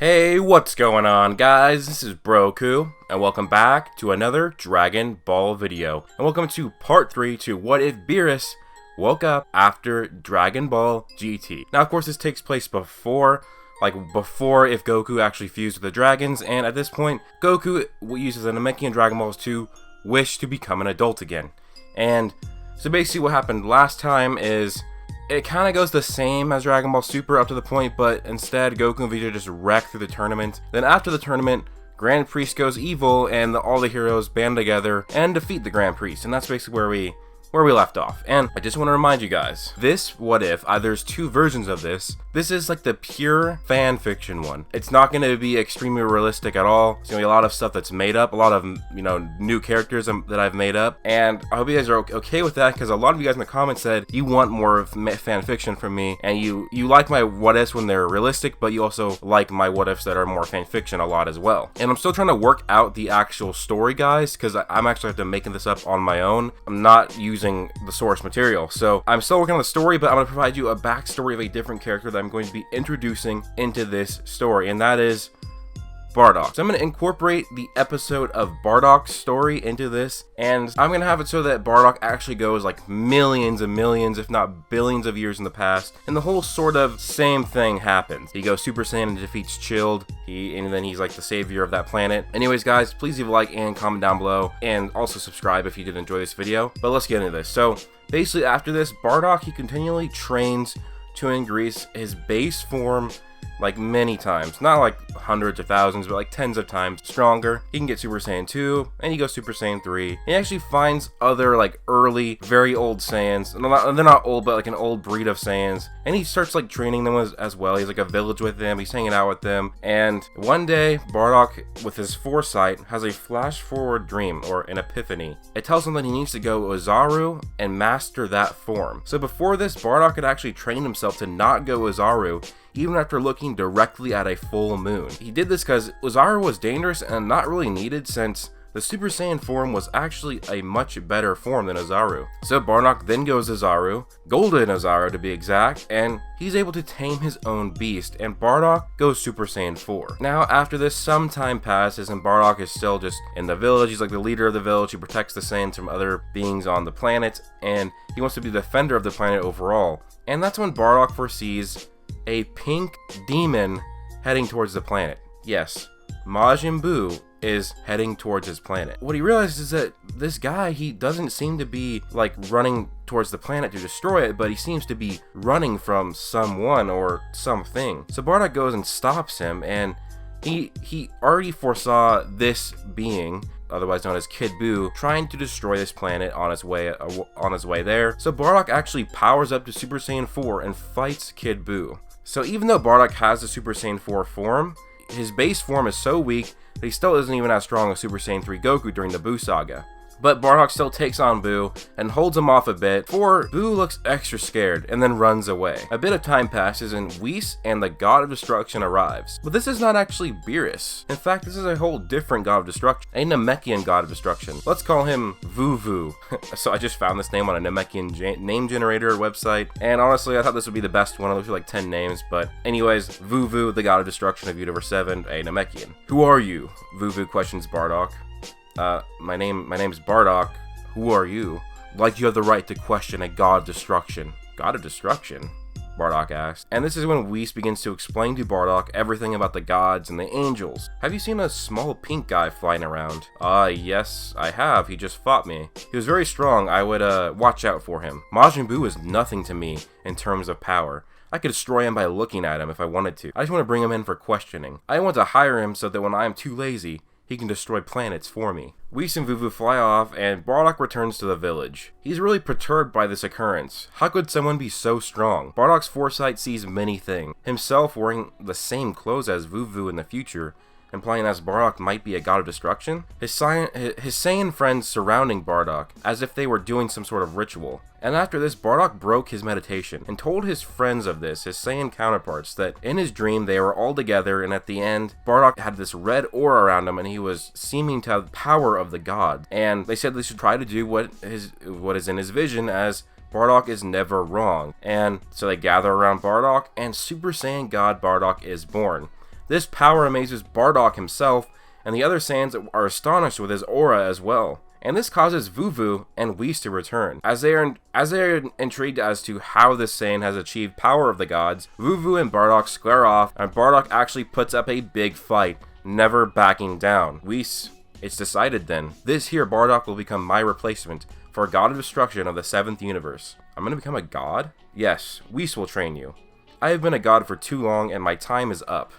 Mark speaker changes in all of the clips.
Speaker 1: Hey, what's going on, guys? This is Broku, and welcome back to another Dragon Ball video. And welcome to part 3 to What If Beerus Woke Up After Dragon Ball GT. Now, of course, this takes place before if Goku actually fused with the dragons, and at this point, Goku uses the Namekian Dragon Balls to wish to become an adult again. And so basically what happened last time is it kind of goes the same as Dragon Ball Super up to the point, but instead Goku and Vegeta just wreck through the tournament. Then after the tournament, Grand Priest goes evil and all the heroes band together and defeat the Grand Priest, and that's basically where we left off. And I just want to remind you guys, this What If, there's two versions of this. This is like the pure fan fiction one. It's not going to be extremely realistic at all. It's going to be a lot of stuff that's made up, a lot of, new characters that I've made up. And I hope you guys are okay with that, because a lot of you guys in the comments said you want more of fan fiction from me, and you like my What Ifs when they're realistic, but you also like my What Ifs that are more fan fiction a lot as well. And I'm still trying to work out the actual story, guys, because I'm actually have to making this up on my own. I'm not using the source material, so I'm still working on the story, but I'm going to provide you a backstory of a different character that I'm going to be introducing into this story, and that is Bardock. So I'm going to incorporate the episode of Bardock's story into this, and I'm going to have it so that Bardock actually goes like millions and millions, if not billions of years in the past, and the whole sort of same thing happens. He goes Super Saiyan and defeats Chilled, and then he's like the savior of that planet. Anyways, guys, please leave a like and comment down below, and also subscribe if you did enjoy this video. But let's get into this. So basically after this, Bardock, he continually trains to increase his base form like many times, not like hundreds or thousands, but like tens of times stronger. He can get Super Saiyan 2, and he goes Super Saiyan 3. He actually finds other like early, very old Saiyans. They're not old, but like an old breed of Saiyans. And he starts like training them as well. He's like a village with them. He's hanging out with them. And one day, Bardock, with his foresight, has a flash forward dream, or an epiphany. It tells him that he needs to go Ozaru and master that form. So before this, Bardock had actually trained himself to not go Ozaru, even after looking directly at a full moon. He did this because Ozaru was dangerous and not really needed, since the Super Saiyan form was actually a much better form than Ozaru. So Bardock then goes Ozaru, Golden Ozaru to be exact, and he's able to tame his own beast, and Bardock goes Super Saiyan 4. Now after this, some time passes and Bardock is still just in the village. He's like the leader of the village. He protects the Saiyans from other beings on the planet, and he wants to be the defender of the planet overall. And that's when Bardock foresees a pink demon heading towards the planet. Yes, Majin Buu is heading towards his planet. What he realizes is that this guy, he doesn't seem to be like running towards the planet to destroy it, but he seems to be running from someone or something. So Bardock goes and stops him, and he already foresaw this being, otherwise known as Kid Buu, trying to destroy this planet on his way there. So Bardock actually powers up to Super Saiyan 4 and fights Kid Buu. So even though Bardock has the Super Saiyan 4 form, his base form is so weak that he still isn't even as strong as Super Saiyan 3 Goku during the Buu saga. But Bardock still takes on Buu and holds him off a bit, for Buu looks extra scared and then runs away. A bit of time passes and Whis and the God of Destruction arrives. But this is not actually Beerus. In fact, this is a whole different God of Destruction, a Namekian God of Destruction. Let's call him Vuvu. So I just found this name on a Namekian name generator website, and honestly I thought this would be the best one. I looked for like 10 names, but anyways, Vuvu, the God of Destruction of Universe 7, a Namekian. Who are you? Vuvu questions Bardock. My name's Bardock. Who are you? Like you have the right to question a God of Destruction. God of Destruction? Bardock asks. And this is when Whis begins to explain to Bardock everything about the gods and the angels. Have you seen a small pink guy flying around? Yes, I have. He just fought me. He was very strong. I would, watch out for him. Majin Buu is nothing to me in terms of power. I could destroy him by looking at him if I wanted to. I just want to bring him in for questioning. I want to hire him so that when I am too lazy, he can destroy planets for me. Whis and Vuvu fly off, and Bardock returns to the village. He's really perturbed by this occurrence. How could someone be so strong? Bardock's foresight sees many things. Himself wearing the same clothes as Vuvu in the future, implying that Bardock might be a God of Destruction. His Saiyan friends surrounding Bardock, as if they were doing some sort of ritual. And after this, Bardock broke his meditation and told his friends of this, his Saiyan counterparts, that in his dream they were all together, and at the end, Bardock had this red aura around him and he was seeming to have the power of the god. And they said they should try to do what is in his vision, as Bardock is never wrong. And so they gather around Bardock, and Super Saiyan God Bardock is born. This power amazes Bardock himself, and the other Saiyans are astonished with his aura as well. And this causes Vuvu and Whis to return. As they are intrigued as to how this Saiyan has achieved power of the gods, Vuvu and Bardock square off, and Bardock actually puts up a big fight, never backing down. Whis, it's decided then. This here Bardock will become my replacement for God of Destruction of the 7th universe. I'm gonna become a god? Yes, Whis will train you. I have been a god for too long and my time is up.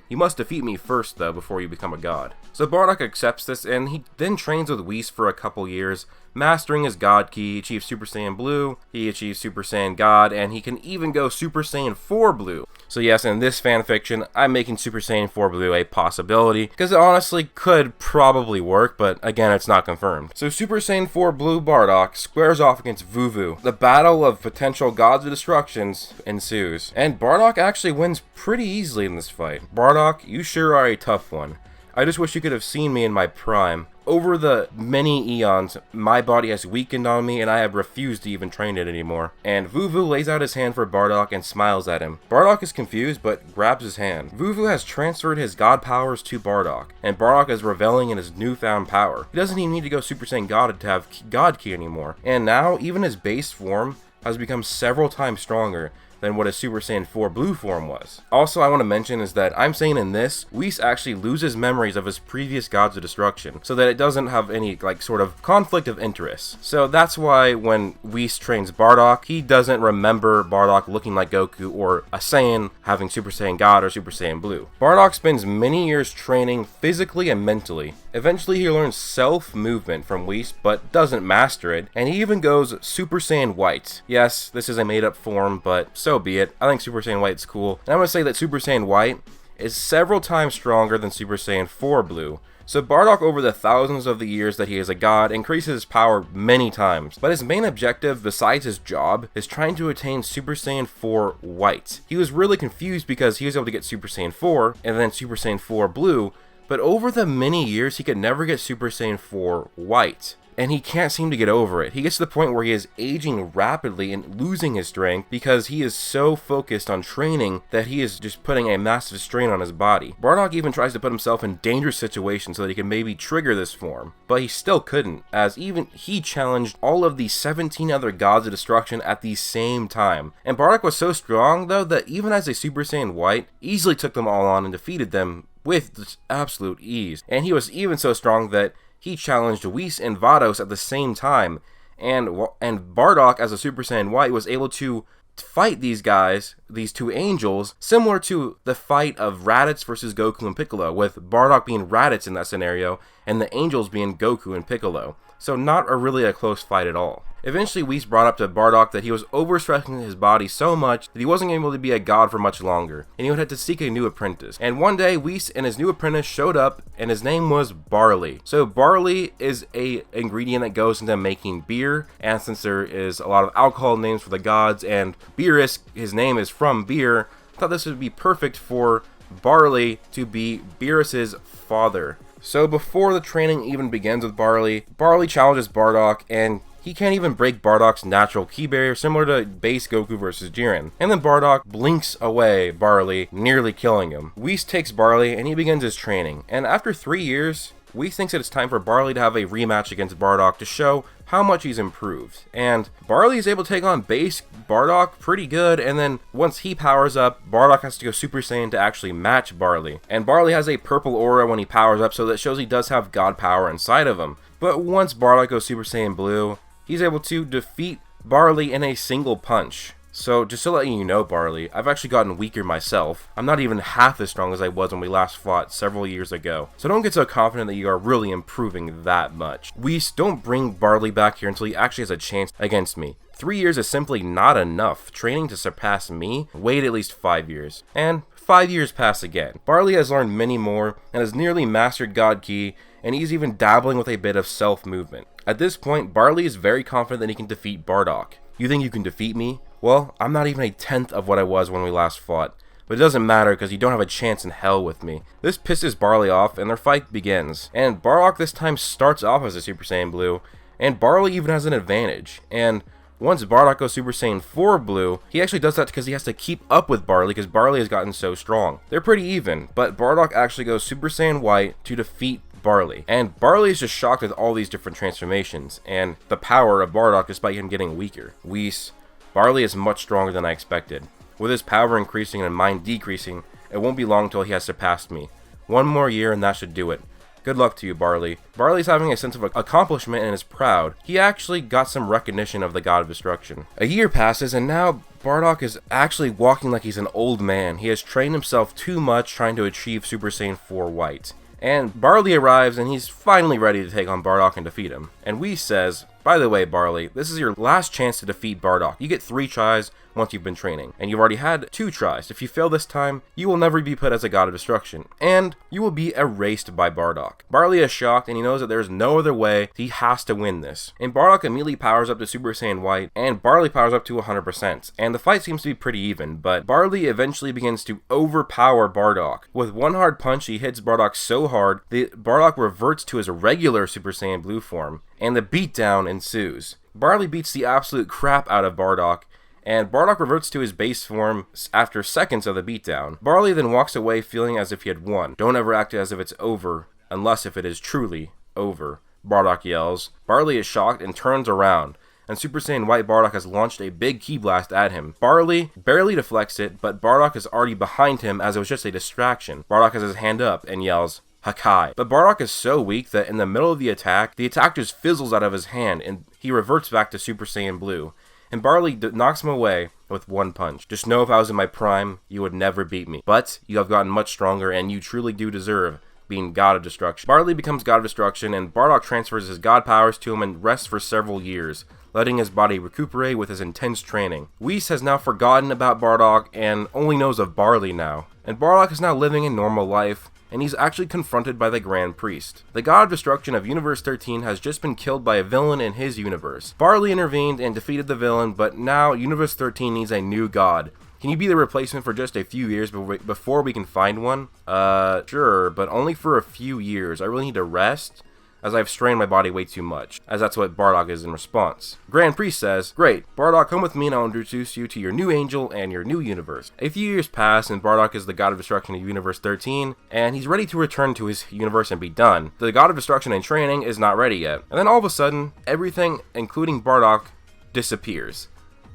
Speaker 1: You must defeat me first though before you become a god. So Bardock accepts this and he then trains with Whis for a couple years, mastering his God Ki, achieves Super Saiyan Blue, he achieves Super Saiyan God, and he can even go Super Saiyan 4 Blue. So yes, in this fanfiction, I'm making Super Saiyan 4 Blue a possibility, because it honestly could probably work, but again, it's not confirmed. So Super Saiyan 4 Blue Bardock squares off against Vuvu. The battle of potential gods of destructions ensues, and Bardock actually wins pretty easily in this fight. Bardock, you sure are a tough one. I just wish you could have seen me in my prime. Over the many eons, my body has weakened on me and I have refused to even train it anymore. And Vuvu lays out his hand for Bardock and smiles at him. Bardock is confused but grabs his hand. Vuvu has transferred his god powers to Bardock, and Bardock is reveling in his newfound power. He doesn't even need to go Super Saiyan God to have God Ki anymore. And now, even his base form has become several times stronger than what his Super Saiyan 4 Blue form was. Also, I want to mention is that I'm saying in this, Whis actually loses memories of his previous Gods of Destruction, so that it doesn't have any, like, sort of conflict of interest. So that's why when Whis trains Bardock, he doesn't remember Bardock looking like Goku or a Saiyan having Super Saiyan God or Super Saiyan Blue. Bardock spends many years training physically and mentally. Eventually, he learns self-movement from Whis, but doesn't master it, and he even goes Super Saiyan White. Yes, this is a made-up form, but so be it. I think Super Saiyan White's cool. And I'm going to say that Super Saiyan White is several times stronger than Super Saiyan 4 Blue. So Bardock, over the thousands of the years that he is a god, increases his power many times. But his main objective, besides his job, is trying to attain Super Saiyan 4 White. He was really confused because he was able to get Super Saiyan 4 and then Super Saiyan 4 Blue, but over the many years he could never get Super Saiyan 4 White. And he can't seem to get over it. He gets to the point where he is aging rapidly and losing his strength because he is so focused on training that he is just putting a massive strain on his body. Bardock even tries to put himself in dangerous situations so that he can maybe trigger this form, but he still couldn't, as even he challenged all of the 17 other gods of destruction at the same time. And Bardock was so strong though that even as a Super Saiyan White, easily took them all on and defeated them with just absolute ease. And he was even so strong that he challenged Whis and Vados at the same time, and Bardock, as a Super Saiyan White, was able to fight these guys, these two angels, similar to the fight of Raditz versus Goku and Piccolo, with Bardock being Raditz in that scenario, and the angels being Goku and Piccolo. So not really a close fight at all. Eventually, Whis brought up to Bardock that he was overstressing his body so much that he wasn't able to be a god for much longer, and he would have to seek a new apprentice. And one day, Whis and his new apprentice showed up, and his name was Barley. So Barley is a ingredient that goes into making beer, and since there is a lot of alcohol names for the gods, and Beerus, his name is from beer, I thought this would be perfect for Barley to be Beerus's father. So before the training even begins with Barley, Barley challenges Bardock, and he can't even break Bardock's natural ki barrier, similar to base Goku versus Jiren. And then Bardock blinks away Barley, nearly killing him. Whis takes Barley, and he begins his training. And after 3 years, Whis thinks that it's time for Barley to have a rematch against Bardock to show how much he's improved. And Barley is able to take on base Bardock pretty good, and then once he powers up, Bardock has to go Super Saiyan to actually match Barley. And Barley has a purple aura when he powers up, so that shows he does have god power inside of him. But once Bardock goes Super Saiyan Blue, he's able to defeat Barley in a single punch. So just to let you know, Barley, I've actually gotten weaker myself. I'm not even half as strong as I was when we last fought several years ago. So don't get so confident that you are really improving that much. Whis, don't bring Barley back here until he actually has a chance against me. 3 years is simply not enough. Training to surpass me, wait at least 5 years. And 5 years pass again. Barley has learned many more and has nearly mastered God Ki, and he's even dabbling with a bit of self-movement. At this point, Barley is very confident that he can defeat Bardock. You think you can defeat me? Well, I'm not even a tenth of what I was when we last fought. But it doesn't matter because you don't have a chance in hell with me. This pisses Barley off and their fight begins. And Bardock this time starts off as a Super Saiyan Blue, and Barley even has an advantage. And Once Bardock goes Super Saiyan 4 Blue, he actually does that because he has to keep up with Barley because Barley has gotten so strong. They're pretty even, but Bardock actually goes Super Saiyan White to defeat Barley. And Barley is just shocked with all these different transformations and the power of Bardock despite him getting weaker. Whis, Barley is much stronger than I expected. With his power increasing and mine decreasing, it won't be long till he has surpassed me. One more year and that should do it. Good luck to you, Barley. Barley's having a sense of accomplishment and is proud. He actually got some recognition of the God of Destruction. A year passes and now Bardock is actually walking like he's an old man. He has trained himself too much trying to achieve Super Saiyan 4 White. And Barley arrives and he's finally ready to take on Bardock and defeat him. And Whis says, by the way, Barley, this is your last chance to defeat Bardock. You get 3 tries once you've been training, and you've already had 2 tries. If you fail this time, you will never be put as a God of Destruction, and you will be erased by Bardock. Barley is shocked, and he knows that there's no other way. He has to win this. And Bardock immediately powers up to Super Saiyan White, and Barley powers up to 100%. And the fight seems to be pretty even, but Barley eventually begins to overpower Bardock. With one hard punch, he hits Bardock so hard that Bardock reverts to his regular Super Saiyan Blue form, and the beatdown ensues. Barley beats the absolute crap out of Bardock, and Bardock reverts to his base form after seconds of the beatdown. Barley then walks away feeling as if he had won. Don't ever act as if it's over, unless if it is truly over, Bardock yells. Barley is shocked and turns around, and Super Saiyan White Bardock has launched a big ki blast at him. Barley barely deflects it, but Bardock is already behind him as it was just a distraction. Bardock has his hand up and yells, Hakai. But Bardock is so weak that in the middle of the attack just fizzles out of his hand and he reverts back to Super Saiyan Blue. And Barley knocks him away with one punch. Just know if I was in my prime, you would never beat me. But you have gotten much stronger and you truly do deserve being God of Destruction. Barley becomes God of Destruction and Bardock transfers his God powers to him and rests for several years, letting his body recuperate with his intense training. Whis has now forgotten about Bardock and only knows of Barley now. And Bardock is now living a normal life, and he's actually confronted by the Grand Priest. The God of Destruction of Universe 13 has just been killed by a villain in his universe. Barley intervened and defeated the villain, but now Universe 13 needs a new god. Can you be the replacement for just a few years before we can find one? Sure, but only for a few years. I really need to rest, as I've strained my body way too much, as that's what Bardock is in response. Grand Priest says, great, Bardock, come with me and I'll introduce you to your new angel and your new universe. A few years pass and Bardock is the God of Destruction of Universe 13, and he's ready to return to his universe and be done. The God of Destruction in training is not ready yet. And then all of a sudden, everything, including Bardock, disappears.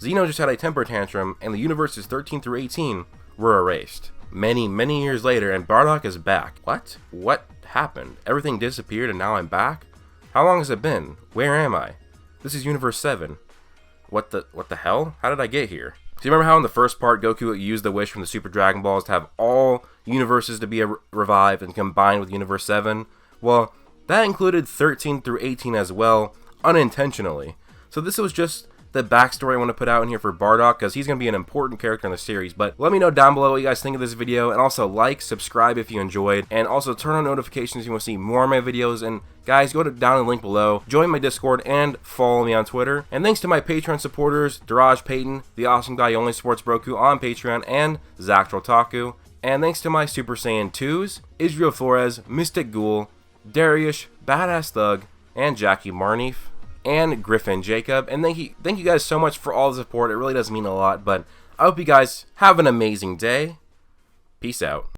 Speaker 1: Xeno just had a temper tantrum, and the universes 13 through 18 were erased. Many years later, and Bardock is back. What? What happened? Everything disappeared and now I'm back? How long has it been? Where am I? This is Universe 7. What the hell? How did I get here? Do you remember how in the first part Goku used the wish from the Super Dragon Balls to have all universes to be revived and combined with Universe 7? Well, that included 13 through 18 as well, unintentionally. So this was just the backstory I want to put out in here for Bardock, because he's going to be an important character in the series. But let me know down below what you guys think of this video, and also like, subscribe if you enjoyed, and also turn on notifications if you want to see more of my videos. And guys, go down in the link below, join my Discord, and follow me on Twitter. And thanks to my Patreon supporters, Daraj Payton, the awesome guy who only supports Broku on Patreon, and Zach Trotaku. And thanks to my Super Saiyan 2s, Israel Flores, Mystic Ghoul, Darius, Badass Thug, and Jackie Marneef, and Griffin Jacob. And thank you guys so much for all the support. It really does mean a lot. But I hope you guys have an amazing day. Peace out.